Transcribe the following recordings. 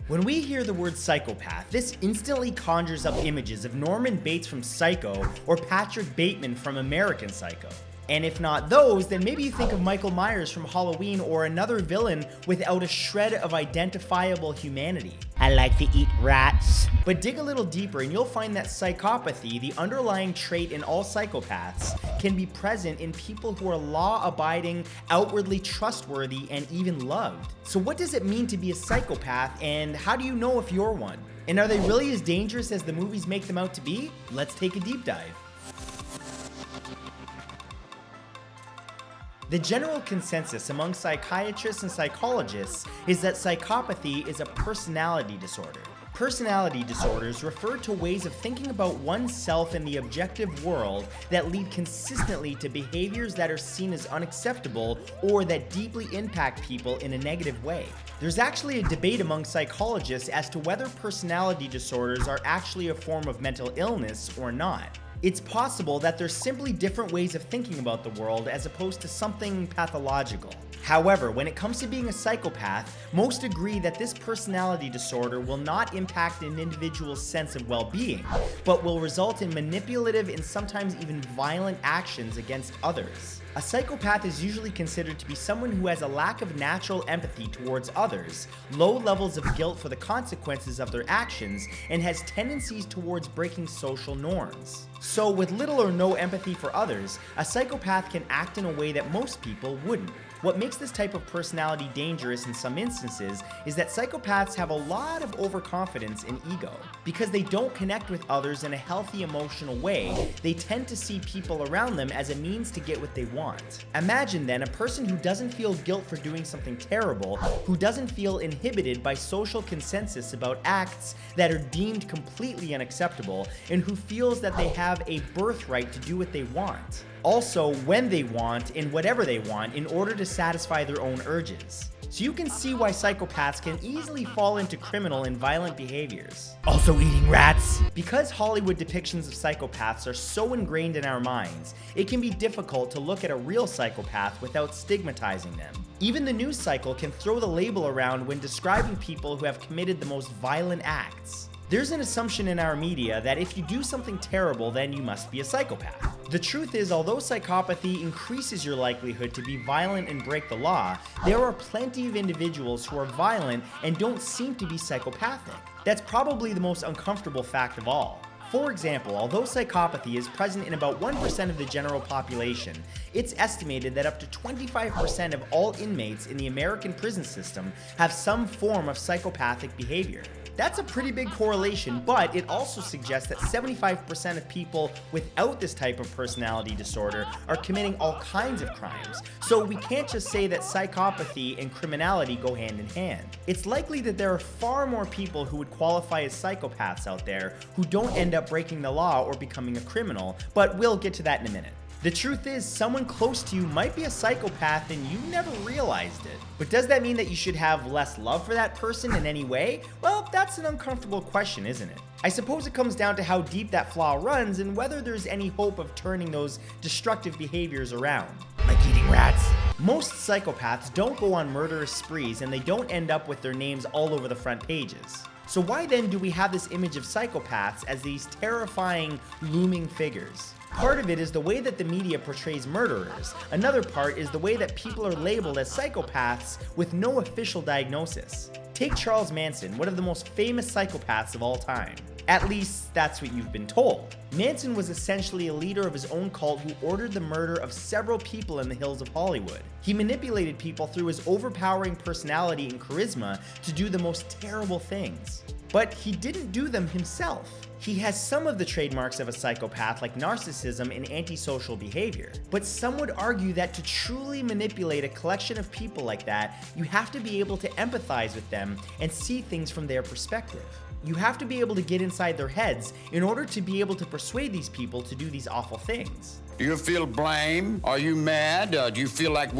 When we hear the word psychopath, this instantly conjures up images of Norman Bates from Psycho or Patrick Bateman from American Psycho. And if not those, then maybe you think of Michael Myers from Halloween or another villain without a shred of identifiable humanity. I like to eat rats. But dig a little deeper and you'll find that psychopathy, the underlying trait in all psychopaths, can be present in people who are law-abiding, outwardly trustworthy, and even loved. So what does it mean to be a psychopath, and how do you know if you're one? And are they really as dangerous as the movies make them out to be? Let's take a deep dive. The general consensus among psychiatrists and psychologists is that psychopathy is a personality disorder. Personality disorders refer to ways of thinking about oneself in the objective world that lead consistently to behaviors that are seen as unacceptable or that deeply impact people in a negative way. There's actually a debate among psychologists as to whether personality disorders are actually a form of mental illness or not. It's possible that there's simply different ways of thinking about the world as opposed to something pathological. However, when it comes to being a psychopath, most agree that this personality disorder will not impact an individual's sense of well-being, but will result in manipulative and sometimes even violent actions against others. A psychopath is usually considered to be someone who has a lack of natural empathy towards others, low levels of guilt for the consequences of their actions, and has tendencies towards breaking social norms. So, with little or no empathy for others, a psychopath can act in a way that most people wouldn't. What makes this type of personality dangerous in some instances is that psychopaths have a lot of overconfidence and ego. Because they don't connect with others in a healthy emotional way, they tend to see people around them as a means to get what they want. Imagine then a person who doesn't feel guilt for doing something terrible, who doesn't feel inhibited by social consensus about acts that are deemed completely unacceptable, and who feels that they have a birthright to do what they want. Also, when they want, and whatever they want, in order to satisfy their own urges. So you can see why psychopaths can easily fall into criminal and violent behaviors. Also eating rats! Because Hollywood depictions of psychopaths are so ingrained in our minds, it can be difficult to look at a real psychopath without stigmatizing them. Even the news cycle can throw the label around when describing people who have committed the most violent acts. There's an assumption in our media that if you do something terrible, then you must be a psychopath. The truth is, although psychopathy increases your likelihood to be violent and break the law, there are plenty of individuals who are violent and don't seem to be psychopathic. That's probably the most uncomfortable fact of all. For example, although psychopathy is present in about 1% of the general population, it's estimated that up to 25% of all inmates in the American prison system have some form of psychopathic behavior. That's a pretty big correlation, but it also suggests that 75% of people without this type of personality disorder are committing all kinds of crimes. So we can't just say that psychopathy and criminality go hand in hand. It's likely that there are far more people who would qualify as psychopaths out there who don't end up breaking the law or becoming a criminal, but we'll get to that in a minute. The truth is, someone close to you might be a psychopath and you never realized it. But does that mean that you should have less love for that person in any way? Well, that's an uncomfortable question, isn't it? I suppose it comes down to how deep that flaw runs and whether there's any hope of turning those destructive behaviors around. Like eating rats. Most psychopaths don't go on murderous sprees and they don't end up with their names all over the front pages. So why then do we have this image of psychopaths as these terrifying, looming figures? Part of it is the way that the media portrays murderers. Another part is the way that people are labeled as psychopaths with no official diagnosis. Take Charles Manson, one of the most famous psychopaths of all time. At least, that's what you've been told. Manson was essentially a leader of his own cult who ordered the murder of several people in the hills of Hollywood. He manipulated people through his overpowering personality and charisma to do the most terrible things. But he didn't do them himself. He has some of the trademarks of a psychopath, like narcissism and antisocial behavior. But some would argue that to truly manipulate a collection of people like that, you have to be able to empathize with them and see things from their perspective. You have to be able to get inside their heads in order to be able to persuade these people to do these awful things. Do you feel blame? Are you mad? Do you feel like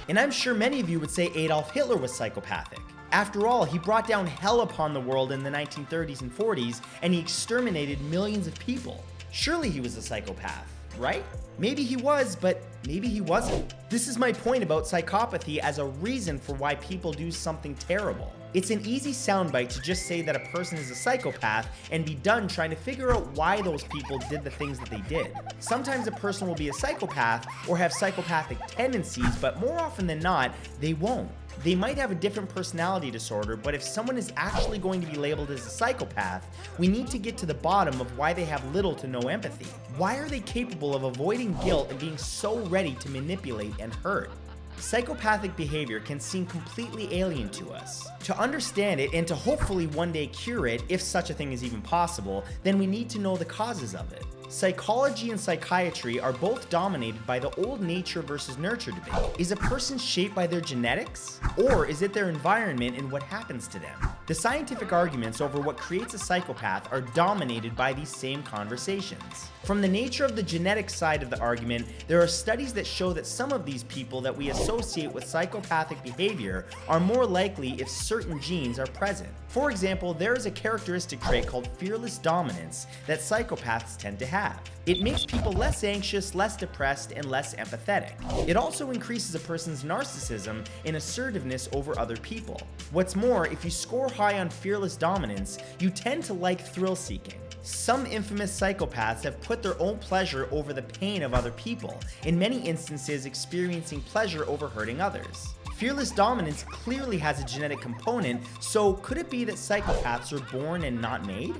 And I'm sure many of you would say Adolf Hitler was psychopathic. After all, he brought down hell upon the world in the 1930s and 40s, and he exterminated millions of people. Surely he was a psychopath, right? Maybe he was, but maybe he wasn't. This is my point about psychopathy as a reason for why people do something terrible. It's an easy soundbite to just say that a person is a psychopath and be done trying to figure out why those people did the things that they did. Sometimes a person will be a psychopath or have psychopathic tendencies, but more often than not, they won't. They might have a different personality disorder, but if someone is actually going to be labeled as a psychopath, we need to get to the bottom of why they have little to no empathy. Why are they capable of avoiding guilt and being so ready to manipulate and hurt? Psychopathic behavior can seem completely alien to us. To understand it and to hopefully one day cure it, if such a thing is even possible, then we need to know the causes of it. Psychology and psychiatry are both dominated by the old nature versus nurture debate. Is a person shaped by their genetics? Or is it their environment and what happens to them? The scientific arguments over what creates a psychopath are dominated by these same conversations. From the nature of the genetic side of the argument, there are studies that show that some of these people that we associate with psychopathic behavior are more likely if certain genes are present. For example, there is a characteristic trait called fearless dominance that psychopaths tend to have. It makes people less anxious, less depressed, and less empathetic. It also increases a person's narcissism and assertiveness over other people. What's more, if you score high on fearless dominance, you tend to like thrill-seeking. Some infamous psychopaths have put their own pleasure over the pain of other people, in many instances experiencing pleasure over hurting others. Fearless dominance clearly has a genetic component, so could it be that psychopaths are born and not made?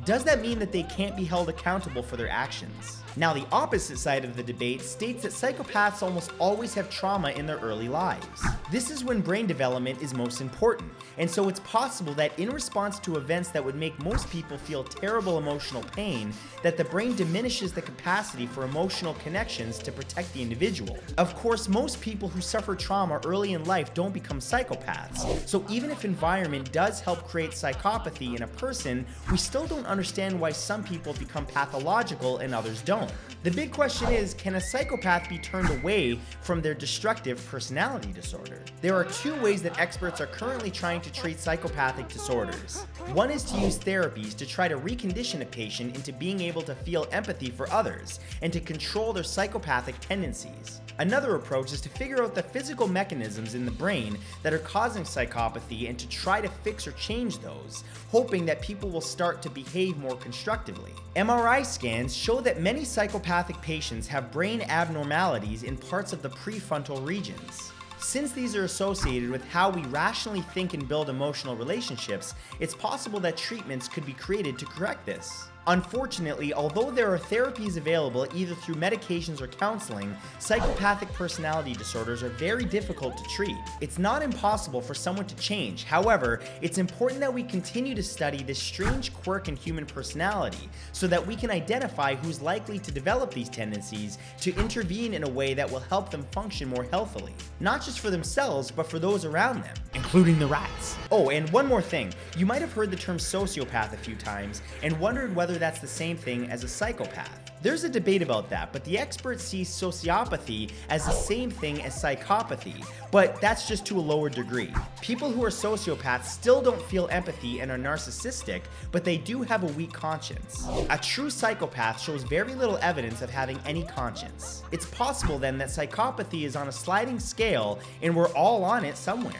Does that mean that they can't be held accountable for their actions? Now, the opposite side of the debate states that psychopaths almost always have trauma in their early lives. This is when brain development is most important, and so it's possible that in response to events that would make most people feel terrible emotional pain, that the brain diminishes the capacity for emotional connections to protect the individual. Of course, most people who suffer trauma early in life don't become psychopaths, so even if environment does help create psychopathy in a person, we still don't understand why some people become pathological and others don't. The big question is, can a psychopath be turned away from their destructive personality disorder? There are two ways that experts are currently trying to treat psychopathic disorders. One is to use therapies to try to recondition a patient into being able to feel empathy for others and to control their psychopathic tendencies. Another approach is to figure out the physical mechanisms in the brain that are causing psychopathy and to try to fix or change those, hoping that people will start to behave more constructively. MRI scans show that many psychopathic patients have brain abnormalities in parts of the prefrontal regions. Since these are associated with how we rationally think and build emotional relationships, it's possible that treatments could be created to correct this. Unfortunately, although there are therapies available either through medications or counseling, psychopathic personality disorders are very difficult to treat. It's not impossible for someone to change. However, it's important that we continue to study this strange quirk in human personality so that we can identify who's likely to develop these tendencies to intervene in a way that will help them function more healthily. Not just for themselves, but for those around them, including the rats. Oh, and one more thing. You might have heard the term sociopath a few times and wondered whether that's the same thing as a psychopath. There's a debate about that, but the experts see sociopathy as the same thing as psychopathy, but that's just to a lower degree. People who are sociopaths still don't feel empathy and are narcissistic, but they do have a weak conscience. A true psychopath shows very little evidence of having any conscience. It's possible then that psychopathy is on a sliding scale and we're all on it somewhere.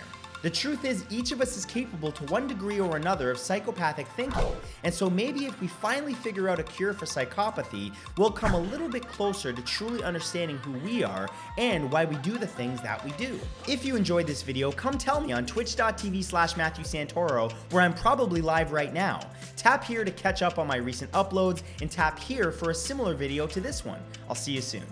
The truth is, each of us is capable to one degree or another of psychopathic thinking, and so maybe if we finally figure out a cure for psychopathy, we'll come a little bit closer to truly understanding who we are and why we do the things that we do. If you enjoyed this video, come tell me on twitch.tv/MatthewSantoro, where I'm probably live right now. Tap here to catch up on my recent uploads, and tap here for a similar video to this one. I'll see you soon.